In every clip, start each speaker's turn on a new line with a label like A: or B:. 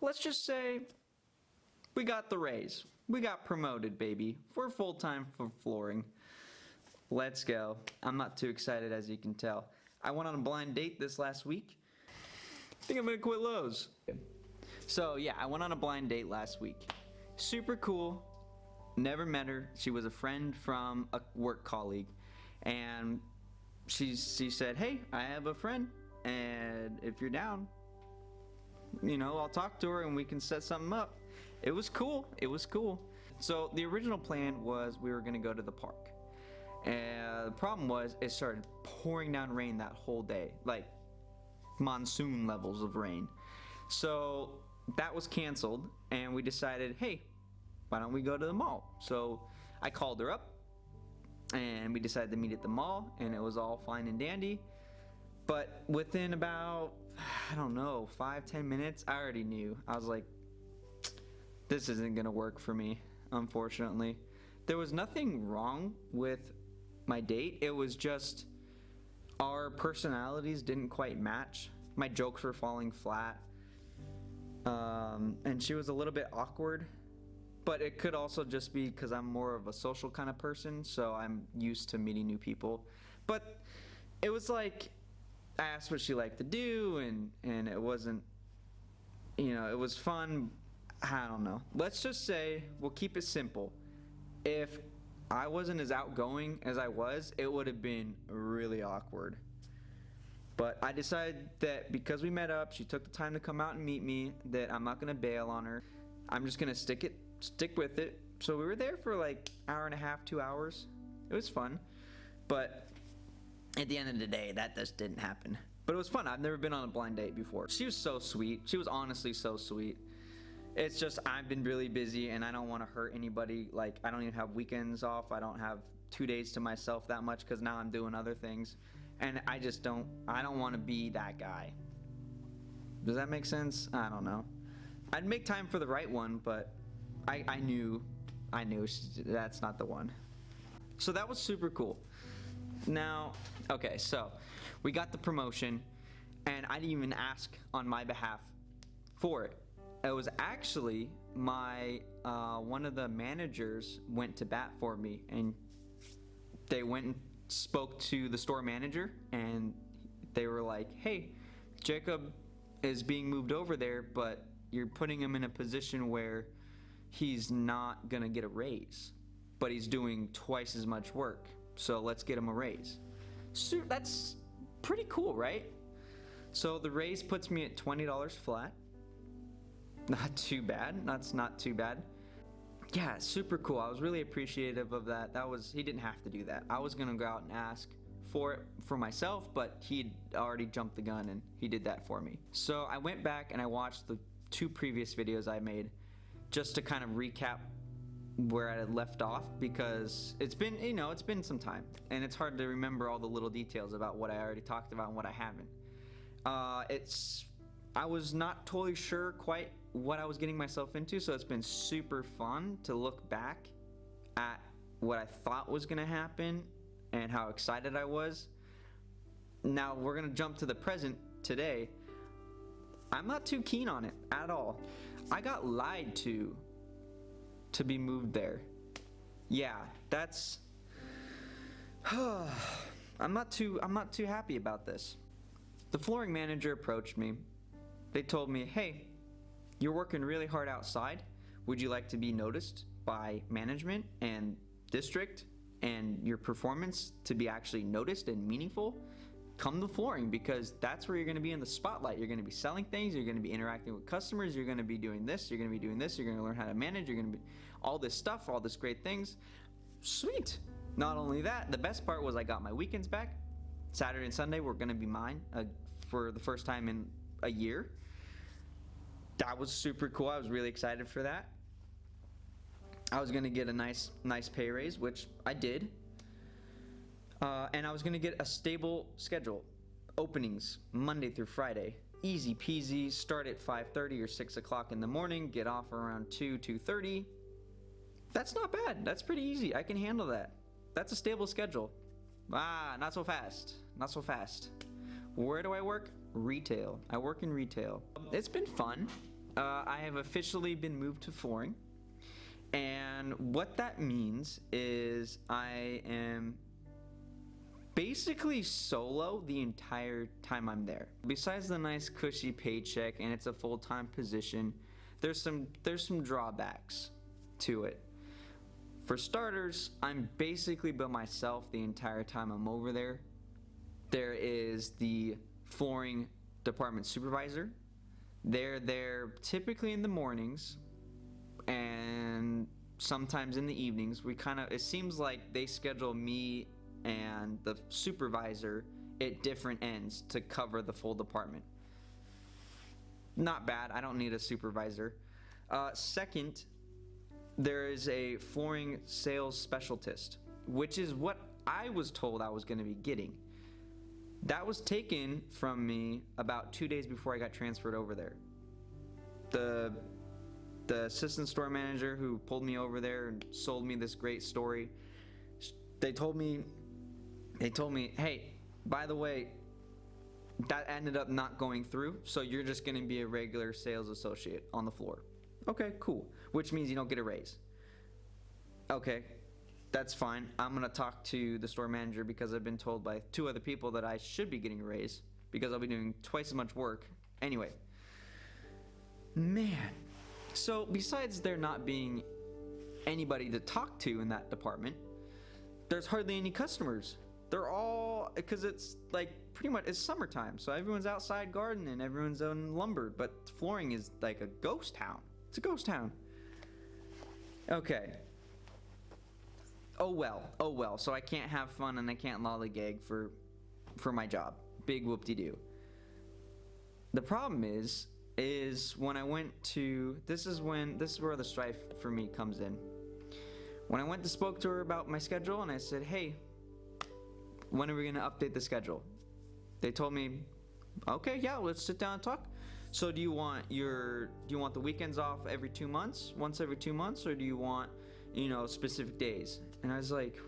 A: let's just say we got the raise. We got promoted, baby. We're full-time for flooring. Let's go. I'm not too excited, as you can tell. I went on a blind date this last week. I think I'm gonna quit Lowe's. So yeah, I went on a blind date last week. Super cool. Never met her. She was a friend from a work colleague. And she said, hey, I have a friend. And if you're down, you know, I'll talk to her and we can set something up. It was cool. It was cool. So the original plan was we were gonna go to the park. And the problem was it started pouring down rain that whole day, like monsoon levels of rain. So that was canceled and we decided, hey, why don't we go to the mall? So I called her up and we decided to meet at the mall, and it was all fine and dandy. But within about, I don't know, 5-10 minutes, I already knew. I was like, this isn't gonna work for me, unfortunately. There was nothing wrong with my date. It was just our personalities didn't quite match. My jokes were falling flat. And she was a little bit awkward. But it could also just be because I'm more of a social kind of person, so I'm used to meeting new people. But it was like, I asked what she liked to do, and it wasn't, you know, it was fun. I don't know. Let's just say, we'll keep it simple. If I wasn't as outgoing as I was, it would have been really awkward. But I decided that because we met up, she took the time to come out and meet me, that I'm not gonna bail on her. I'm just gonna stick with it. So we were there for like hour and a half, 2 hours. It was fun. But at the end of the day, that just didn't happen. But it was fun. I've never been on a blind date before. She was so sweet. She was honestly so sweet. It's just I've been really busy and I don't want to hurt anybody. Like, I don't even have weekends off. I don't have 2 days to myself that much because now I'm doing other things. And I don't want to be that guy. Does that make sense? I don't know. I'd make time for the right one, but I knew that's not the one. So that was super cool. Now, okay, so we got the promotion and I didn't even ask on my behalf for it. It was actually my one of the managers went to bat for me, and they went and spoke to the store manager and they were like, hey, Jacob is being moved over there, but you're putting him in a position where he's not gonna get a raise, but he's doing twice as much work, so let's get him a raise. So that's pretty cool, right? So the raise puts me at $20 flat. Not too bad. That's not too bad. Yeah, super cool. I was really appreciative of that. He didn't have to do that. I was gonna go out and ask for it for myself, but he'd already jumped the gun and he did that for me. So I went back and I watched the 2 previous videos I made just to kind of recap where I had left off, because it's been, you know, it's been some time and it's hard to remember all the little details about what I already talked about and what I haven't. I was not totally sure quite what I was getting myself into, so it's been super fun to look back at what I thought was gonna happen and how excited I was. Now we're gonna jump to the present today. I'm not too keen on it at all. I got lied to be moved there. Yeah, that's I'm not too happy about this. The flooring manager approached me. They told me, hey, you're working really hard outside. Would you like to be noticed by management and district and your performance to be actually noticed and meaningful? Come to flooring, because that's where you're gonna be in the spotlight. You're gonna be selling things, you're gonna be interacting with customers, you're gonna be doing this, you're gonna be doing this, you're gonna learn how to manage, you're gonna be all this stuff, all this great things. Sweet. Not only that, the best part was I got my weekends back. Saturday and Sunday were gonna be mine for the first time in a year. That was super cool. I was really excited for that. I was gonna get a nice pay raise, which I did. And I was gonna get a stable schedule. Openings Monday through Friday. Easy peasy, start at 5:30 or 6 o'clock in the morning, get off around 2:30. That's not bad, that's pretty easy, I can handle that. That's a stable schedule. Not so fast, not so fast. Where do I work? Retail. I work in retail. It's been fun. I have officially been moved to flooring. And what that means is I am basically solo the entire time I'm there. Besides the nice cushy paycheck and it's a full-time position, there's some drawbacks to it. For starters, I'm basically by myself the entire time I'm over there. There is the flooring department supervisor. They're there typically in the mornings and sometimes in the evenings. It seems like they schedule me and the supervisor at different ends to cover the full department. Not bad, I don't need a supervisor. Second, there is a flooring sales specialist, which is what I was told I was going to be getting. That was taken from me about 2 days before I got transferred over there. The assistant store manager who pulled me over there and sold me this great story, they told me, hey, by the way, that ended up not going through, so you're just going to be a regular sales associate on the floor. Okay, cool. Which means you don't get a raise. Okay, that's fine. I'm going to talk to the store manager because I've been told by 2 other people that I should be getting a raise because I'll be doing twice as much work. Anyway. Man. So besides there not being anybody to talk to in that department, there's hardly any customers. They're all, because it's like pretty much, it's summertime, so everyone's outside gardening, everyone's on lumber, but flooring is like a ghost town. It's a ghost town. Okay. Oh well, so I can't have fun and I can't lollygag for my job. Big whoop-de-doo. The problem is when I went to, this is where the strife for me comes in. When I went to spoke to her about my schedule and I said, hey, when are we gonna update the schedule? They told me, okay, yeah, let's sit down and talk. So do you want the weekends off every 2 months, once every 2 months, or do you want, specific days? And I was like,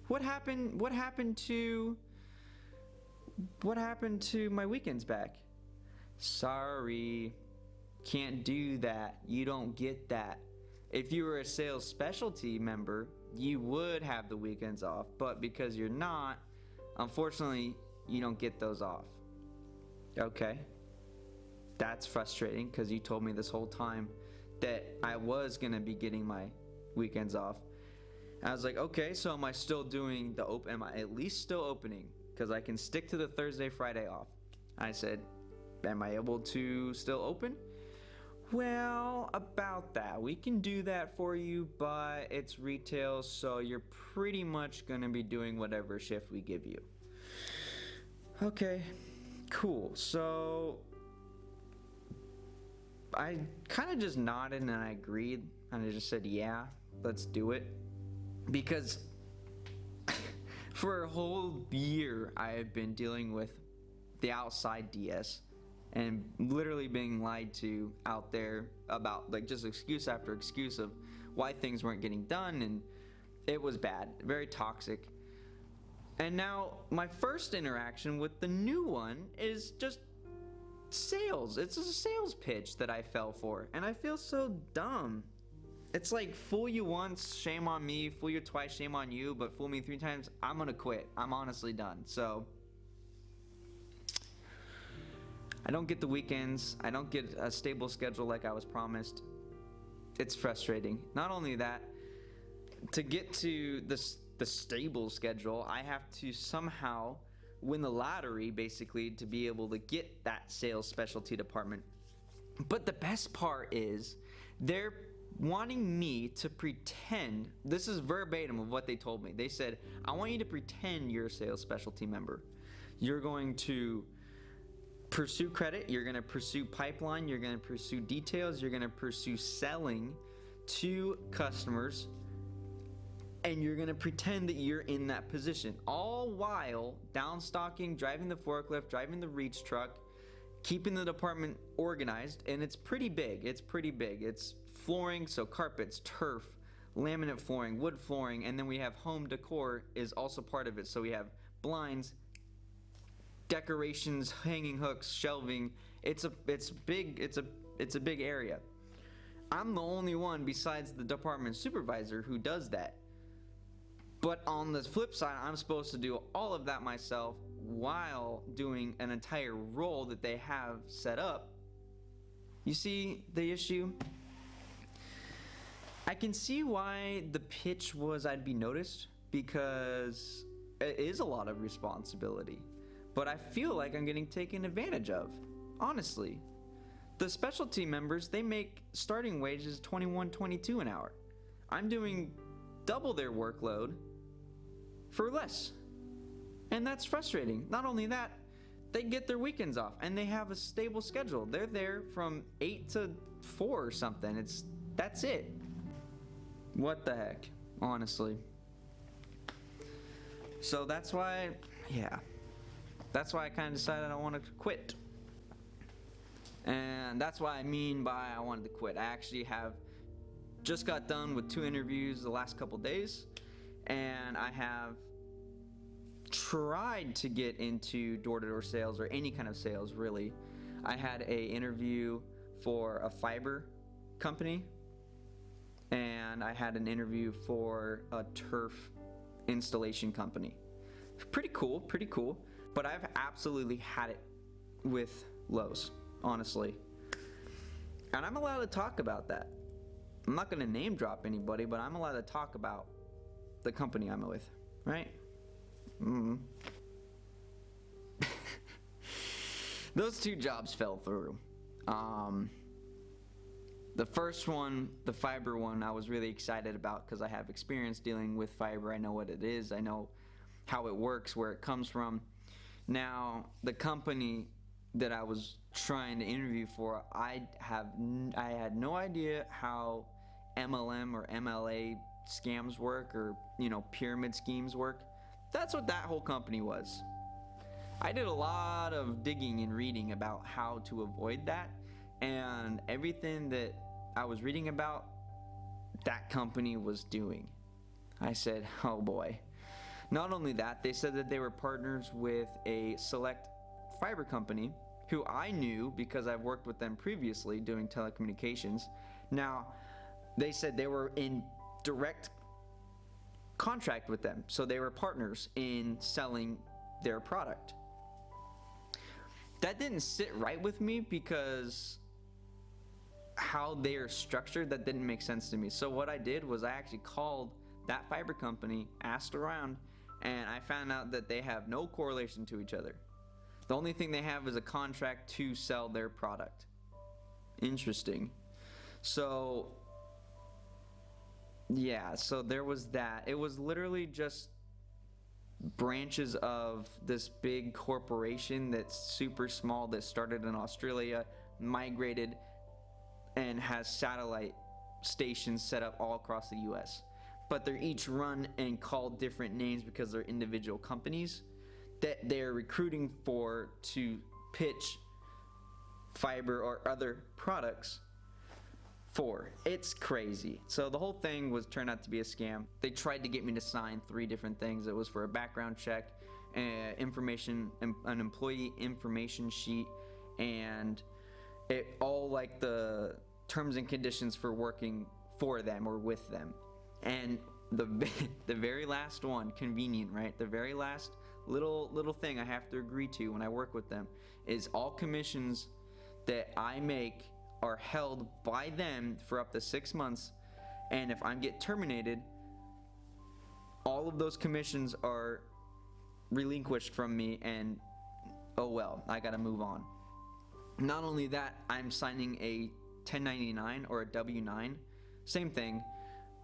A: what happened to my weekends back? Sorry, can't do that. You don't get that. If you were a sales specialty member, you would have the weekends off, but because you're not, unfortunately, you don't get those off. Okay. That's frustrating because you told me this whole time that I was going to be getting my weekends off. I was like, okay, so am I still doing am I at least still opening? Because I can stick to the Thursday, Friday off. I said, am I able to still open? Well, about that. We can do that for you, but it's retail, so you're pretty much going to be doing whatever shift we give you. Okay, cool. So I kind of just nodded and I agreed. And I just said, yeah, let's do it. Because for a whole year, I have been dealing with the outside DS and literally being lied to out there about like just excuse after excuse of why things weren't getting done, and it was bad, very toxic. And now my first interaction with the new one is just sales. It's a sales pitch that I fell for, and I feel so dumb. It's like, fool you once, shame on me, fool you twice, shame on you, but fool me 3 times, I'm gonna quit. I'm honestly done. So I don't get the weekends. I don't get a stable schedule like I was promised. It's frustrating. Not only that, to get to the stable schedule, I have to somehow win the lottery, basically, to be able to get that sales specialty department. But the best part is they're wanting me to pretend, this is verbatim of what they told me. They said, I want you to pretend you're a sales specialty member. You're going to pursue credit, you're going to pursue pipeline, you're going to pursue details, you're going to pursue selling to customers, and you're going to pretend that you're in that position, all while downstocking, driving the forklift, driving the reach truck, keeping the department organized. And it's pretty big. It's flooring, so carpets, turf, laminate flooring, wood flooring, and then we have home decor is also part of it. So we have blinds, decorations, hanging hooks, shelving. It's big. It's a big area. I'm the only one besides the department supervisor who does that. But on the flip side, I'm supposed to do all of that myself while doing an entire role that they have set up. You see the issue? I can see why the pitch was I'd be noticed, because it is a lot of responsibility. But I feel like I'm getting taken advantage of, honestly. The specialty members, they make starting wages $21, $22 an hour. I'm doing double their workload for less. And that's frustrating. Not only that, they get their weekends off and they have a stable schedule. They're there from 8 to 4 or something. That's it. What the heck, honestly. So that's why I kind of decided I wanted to quit. And that's what I mean by I wanted to quit. I actually have just got done with 2 interviews the last couple days, and I have tried to get into door-to-door sales or any kind of sales, really. I had a interview for a fiber company, and I had an interview for a turf installation company. Pretty cool. But I've absolutely had it with Lowe's, honestly. And I'm allowed to talk about that. I'm not going to name drop anybody, but I'm allowed to talk about the company I'm with, right? Those 2 jobs fell through. The first one, the fiber one, I was really excited about because I have experience dealing with fiber. I know what it is. I know how it works, where it comes from. Now, the company that I was trying to interview for, I had no idea how MLM or MLA scams work, or pyramid schemes work. That's what that whole company was. I did a lot of digging and reading about how to avoid that, and everything that I was reading about, that company was doing. I said, oh boy. Not only that, they said that they were partners with a select fiber company who I knew because I've worked with them previously doing telecommunications. Now, they said they were in direct contract with them, so they were partners in selling their product. That didn't sit right with me because how they are structured, that didn't make sense to me. So what I did was I actually called that fiber company, asked around, and I found out that they have no correlation to each other. The only thing they have is a contract to sell their product. Interesting. So yeah, so there was that. It was literally just branches of this big corporation that's super small, that started in Australia, migrated, and has satellite stations set up all across the US. But they're each run and called different names because they're individual companies that they're recruiting for to pitch fiber or other products for. It's crazy. So the whole thing turned out to be a scam. They tried to get me to sign 3 different things. It was for a background check, information, an employee information sheet, and it all like the terms and conditions for working for them or with them. And the very last one, convenient, right? The very last little thing I have to agree to when I work with them is all commissions that I make are held by them for up to 6 months, and if I get terminated, all of those commissions are relinquished from me, and oh well, I gotta move on. Not only that, I'm signing a 1099 or a W-9, same thing,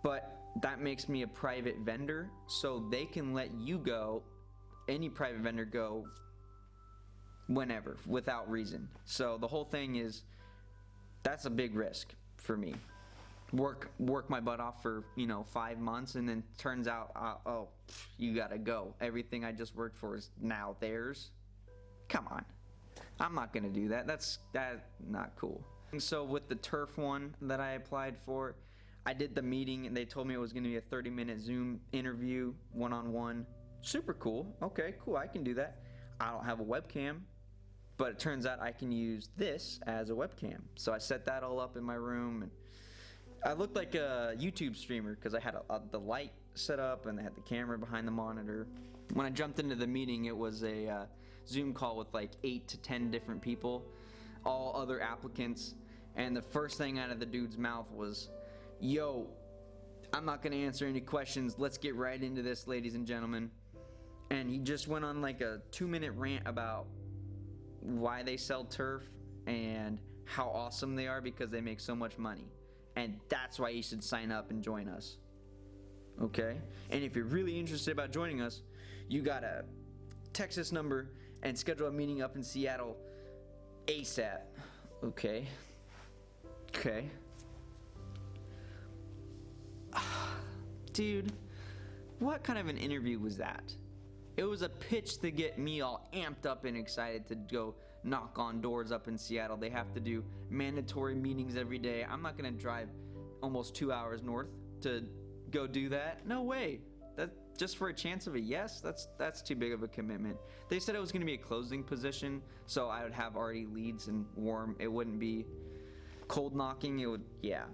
A: but that makes me a private vendor, so they can let you go, any private vendor go whenever, without reason. So the whole thing is, that's a big risk for me. Work my butt off for 5 months, and then turns out, you gotta go. Everything I just worked for is now theirs. Come on, I'm not gonna do that. That's not cool. And so with the turf one that I applied for, I did the meeting, and they told me it was gonna be a 30-minute Zoom interview, one-on-one. Super cool. Okay, cool. I can do that. I don't have a webcam, but it turns out I can use this as a webcam. So I set that all up in my room, and I looked like a YouTube streamer because I had the light set up and I had the camera behind the monitor. When I jumped into the meeting, it was a Zoom call with like 8 to 10 different people, all other applicants, and the first thing out of the dude's mouth was, "Yo, I'm not gonna answer any questions. Let's get right into this, ladies and gentlemen." And he just went on like a 2-minute rant about why they sell turf and how awesome they are because they make so much money. And that's why you should sign up and join us. Okay? And if you're really interested about joining us, you gotta text this number and schedule a meeting up in Seattle ASAP. Okay. Okay. Dude, what kind of an interview was that? It was a pitch to get me all amped up and excited to go knock on doors up in Seattle. They have to do mandatory meetings every day. I'm not gonna drive almost 2 hours north to go do that. No way. That just for a chance of a yes, that's too big of a commitment. They said it was gonna be a closing position, so I would have already leads and warm. It wouldn't be cold knocking. It would, yeah.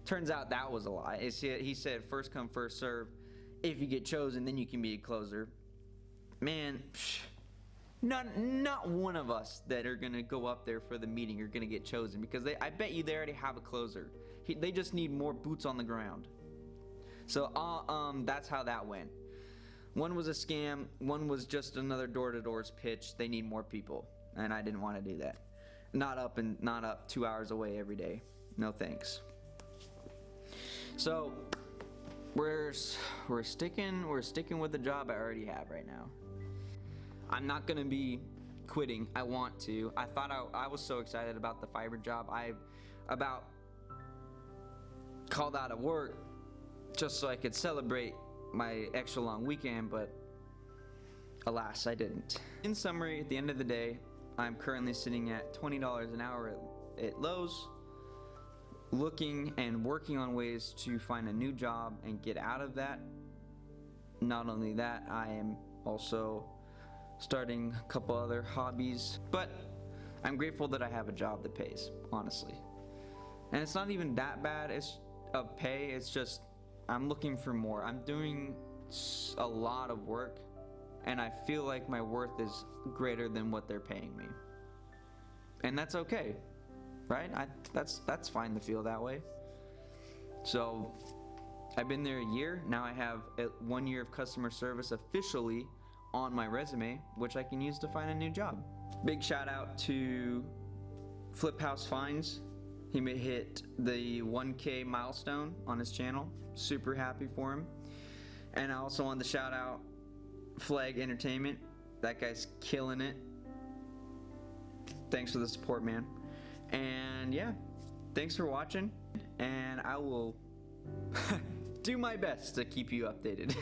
A: Turns out that was a lie. He said first come, first serve. If you get chosen, then you can be a closer. Man, not one of us that are gonna go up there for the meeting are gonna get chosen because I bet you they already have a closer. They just need more boots on the ground. So that's how that went. One was a scam. One was just another door-to-doors pitch. They need more people, and I didn't want to do that. Not up 2 hours away every day. No thanks. So we're sticking with the job I already have right now. I'm not gonna be quitting. I want to. I was so excited about the fiber job. I about called out of work just so I could celebrate my extra long weekend, but alas, I didn't. In summary, at the end of the day, I'm currently sitting at $20 an hour at Lowe's, looking and working on ways to find a new job and get out of that. Not only that, I am also starting a couple other hobbies, but I'm grateful that I have a job that pays, honestly. And it's not even that bad of pay, it's just I'm looking for more. I'm doing a lot of work, and I feel like my worth is greater than what they're paying me. And that's okay, right? That's fine to feel that way. So I've been there a year. Now I have 1 year of customer service officially on my resume, which I can use to find a new job. Big shout out to Flip House Finds. He hit the 1K milestone on his channel. Super happy for him. And I also wanted to shout out Flag Entertainment. That guy's killing it. Thanks for the support, man. And yeah, thanks for watching. And I will do my best to keep you updated.